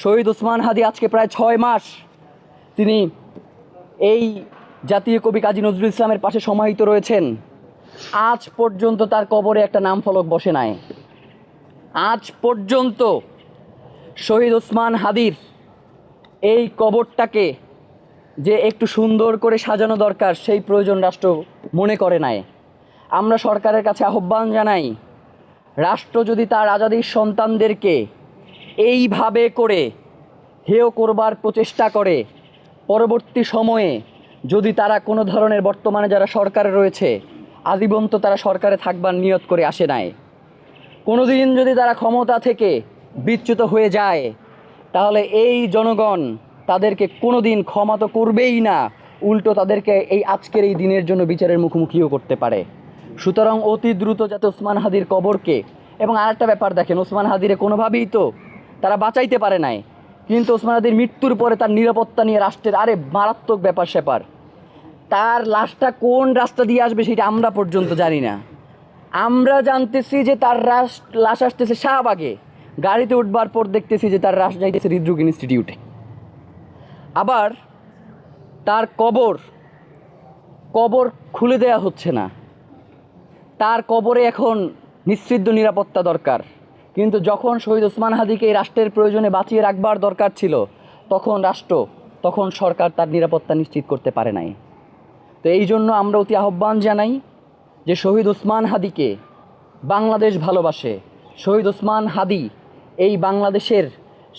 শহীদ ওসমান হাদি আজকে প্রায় 6 মাস তিনি এই জাতীয় কবি কাজী নজরুল ইসলামের পাশে সমাহিত রয়েছেন। আজ পর্যন্ত তার কবরে একটা নাম ফলক বসে নাই। আজ পর্যন্ত শহীদ ওসমান হাদির এই কবরটাকে যে একটু সুন্দর করে সাজানো দরকার সেই প্রয়োজন রাষ্ট্র মনে করে নাই। আমরা সরকারের কাছে আহ্বান জানাই, রাষ্ট্র যদি তার আজাদির সন্তানদেরকে এইভাবে করে হেয় করবার প্রচেষ্টা করে, পরবর্তী সময়ে যদি তারা কোনো ধরনের, বর্তমানে যারা সরকারে রয়েছে আজীবন তো তারা সরকারে থাকবার নিয়ত করে আসে নাই, কোনো দিন যদি তারা ক্ষমতা থেকে বিচ্যুত হয়ে যায় তাহলে এই জনগণ তাদেরকে কোনো দিন ক্ষমা তো করবেই না, উল্টো তাদেরকে এই আজকের এই দিনের জন্য বিচারের মুখোমুখিও করতে পারে। সুতরাং অতি দ্রুত যাতে ওসমান হাদির কবরকে, এবং আরেকটা ব্যাপার দেখেন, ওসমান হাদিরে কোনোভাবেই তো তারা বাঁচাইতে পারে নাই, কিন্তু ওসমান হাদির মৃত্যুর পরে তার নিরাপত্তা নিয়ে রাষ্ট্রের মারাত্মক ব্যাপার স্যাপার। তার লাশটা কোন রাস্তা দিয়ে আসবে সেটা আমরা পর্যন্ত জানি না। আমরা জানতেছি যে তার লাশ আসতেছে শাহবাগে, গাড়িতে উঠবার পর দেখতেছি যে তার লাশ যাইতেছে হৃদরোগ ইনস্টিটিউটে। আবার তার কবর খুলে দেয়া হচ্ছে না। তার কবরে এখন নিশ্চিদ্র নিরাপত্তা দরকার, কিন্তু যখন শহীদ ওসমান হাদিকে এই রাষ্ট্রের প্রয়োজনে বাঁচিয়ে রাখবার দরকার ছিল তখন সরকার তার নিরাপত্তা নিশ্চিত করতে পারে নাই। তো এই জন্য আমরা অতি আহ্বান জানাই যে শহীদ ওসমান হাদিকে বাংলাদেশ ভালোবাসে। শহীদ ওসমান হাদি এই বাংলাদেশের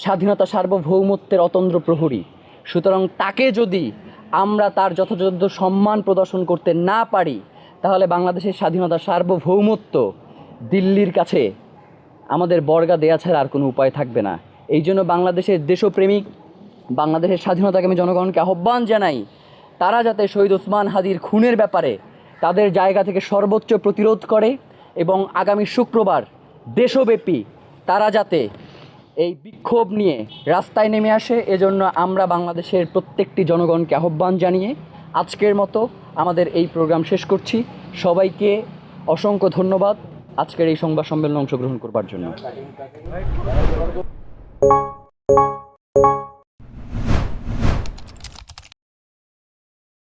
স্বাধীনতা সার্বভৌমত্বের অতন্দ্র প্রহরী। সুতরাং তাকে যদি আমরা তার যথাযথ সম্মান প্রদর্শন করতে না পারি তাহলে বাংলাদেশের স্বাধীনতা সার্বভৌমত্ব দিল্লির কাছে আমাদের বর্গা দেয়া ছাড়া আর কোনো উপায় থাকবে না। এই জন্য বাংলাদেশের দেশপ্রেমিক, বাংলাদেশের স্বাধীনতাকামী জনগণকে আহ্বান জানাই, তারা যাতে শহীদ ওসমান হাদির খুনের ব্যাপারে তাদের জায়গা থেকে সর্বোচ্চ প্রতিরোধ করে এবং আগামী শুক্রবার দেশব্যাপী তারা যাতে এই বিক্ষোভ নিয়ে রাস্তায় নেমে আসে, এজন্য আমরা বাংলাদেশের প্রত্যেকটি জনগণকে আহ্বান জানিয়ে আজকের মতো আমাদের এই প্রোগ্রাম শেষ করছি। সবাইকে অসংখ্য ধন্যবাদ আজকের এই সংবাদ সম্মেলনে অংশগ্রহণ করবার জন্য।